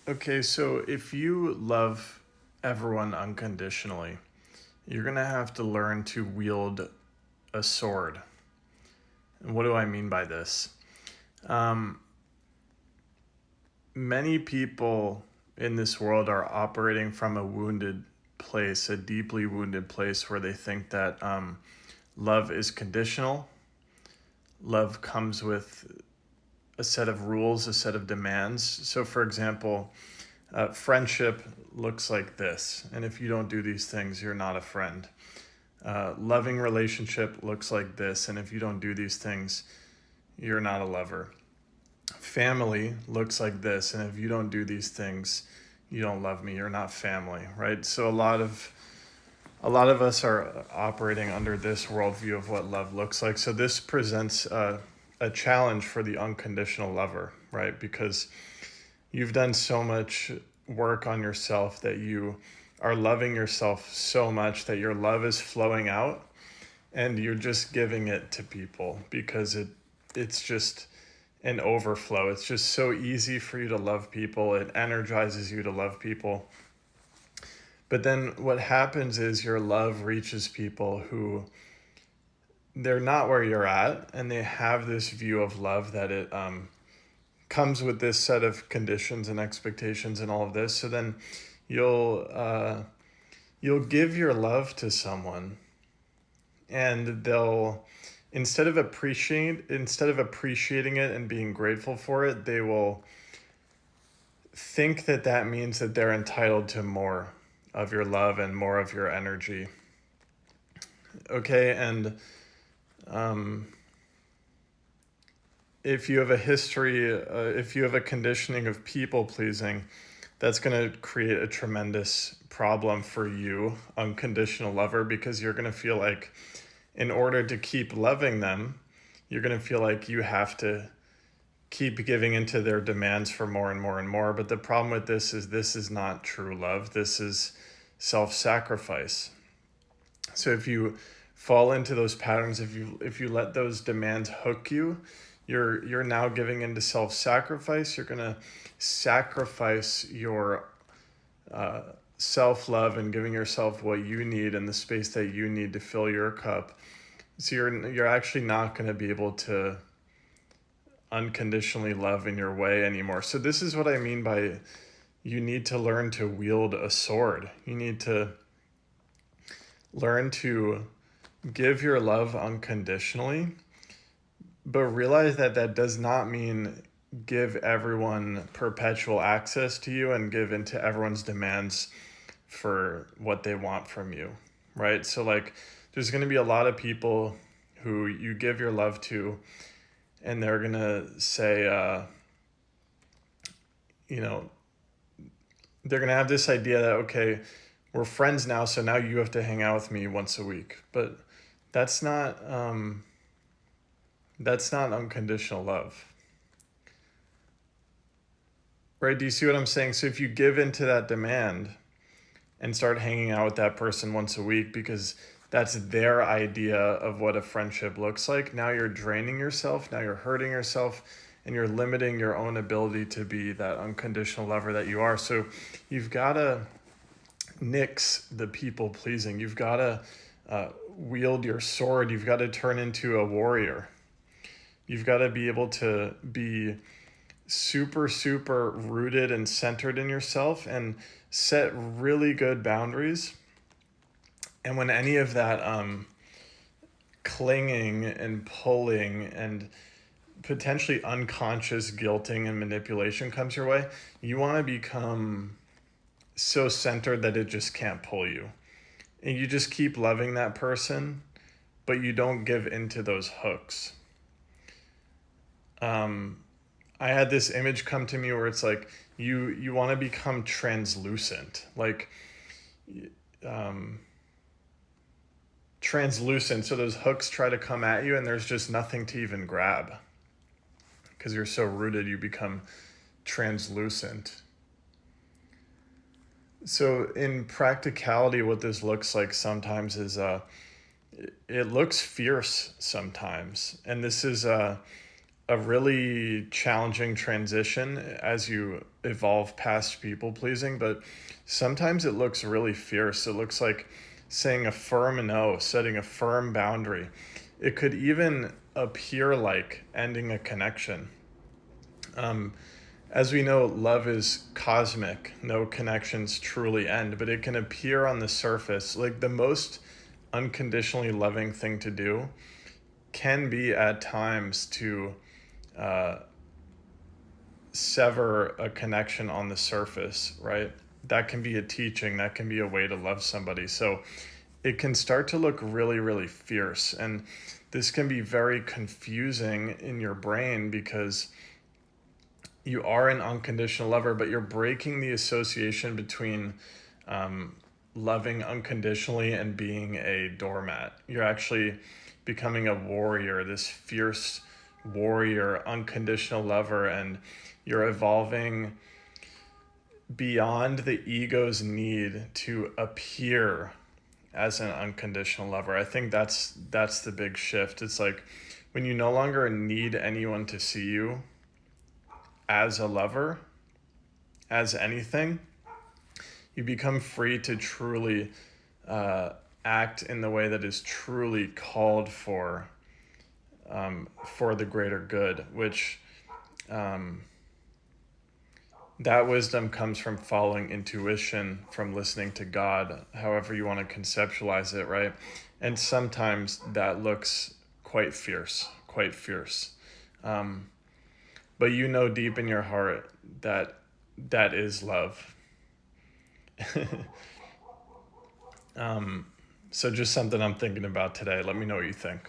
Okay, so if you love everyone unconditionally, you're going to have to learn to wield a sword. And what do I mean by this? Um, Many people in this world are operating from a wounded place, a deeply wounded place where they think that love is conditional. Love comes with a set of rules, a set of demands. So, for example, friendship looks like this, and if you don't do these things, you're not a friend. Loving relationship looks like this, and if you don't do these things, you're not a lover. Family looks like this, and if you don't do these things, you don't love me. You're not family, right? So a lot of us are operating under this worldview of what love looks like. So this presents a challenge for the unconditional lover, right? Because you've done so much work on yourself that you are loving yourself so much that your love is flowing out and you're just giving it to people because it's just an overflow. It's just so easy for you to love people. It energizes you to love people. But then what happens is your love reaches people who they're not where you're at, and they have this view of love that it comes with this set of conditions and expectations and all of this. So then you'll you'll give your love to someone, and they'll instead of appreciating it and being grateful for it, they will think that that means that they're entitled to more of your love and more of your energy. Okay, and um, if you have a history, if you have a conditioning of people pleasing, that's going to create a tremendous problem for you, unconditional lover, because you're going to feel like in order to keep loving them, you're going to feel like you have to keep giving into their demands for more and more and more. But the problem with this is not true love. This is self-sacrifice. So if you fall into those patterns, if you let those demands hook you, you're now giving into self-sacrifice. You're gonna sacrifice your uh, self-love and giving yourself what you need and the space that you need to fill your cup. So you're actually not going to be able to unconditionally love in your way anymore. So this is what I mean by you need to learn to wield a sword. You need to learn to give your love unconditionally, but realize that that does not mean give everyone perpetual access to you and give into everyone's demands for what they want from you, right? So, like, there's going to be a lot of people who you give your love to, and they're going to say, you know, they're going to have this idea that, okay, we're friends now, so now you have to hang out with me once a week. But that's not that's not unconditional love, right? Do you see what I'm saying? So if you give into that demand and start hanging out with that person once a week because that's their idea of what a friendship looks like, now you're draining yourself, now you're hurting yourself, and you're limiting your own ability to be that unconditional lover that you are. So you've got to nix the people pleasing. You've got to wield your sword. You've got to turn into a warrior. You've got to be able to be super, super rooted and centered in yourself and set really good boundaries. And when any of that clinging and pulling and potentially unconscious guilting and manipulation comes your way, you want to become so centered that it just can't pull you. And you just keep loving that person, but you don't give into those hooks. Um, I had this image come to me where it's like you want to become translucent, like um, translucent. So those hooks try to come at you, and there's just nothing to even grab because you're so rooted. You become translucent. So in practicality, what this looks like sometimes is it looks fierce sometimes, and this is a really challenging transition as you evolve past people pleasing, but sometimes it looks really fierce. It looks like saying a firm no, setting a firm boundary. It could even appear like ending a connection. Um, as we know, love is cosmic. No connections truly end, but it can appear on the surface like the most unconditionally loving thing to do can be at times to uh, sever a connection on the surface, right? That can be a teaching, that can be a way to love somebody. So it can start to look really, really fierce. And this can be very confusing in your brain because you are an unconditional lover, but you're breaking the association between loving unconditionally and being a doormat. You're actually becoming a warrior, this fierce warrior, unconditional lover, and you're evolving beyond the ego's need to appear as an unconditional lover. I think that's the big shift. It's like when you no longer need anyone to see you as a lover, as anything, you become free to truly act in the way that is truly called for the greater good, which that wisdom comes from following intuition, from listening to God, however you want to conceptualize it, right? And sometimes that looks quite fierce, quite fierce. But you know deep in your heart that that is love. So just something I'm thinking about today. Let me know what you think.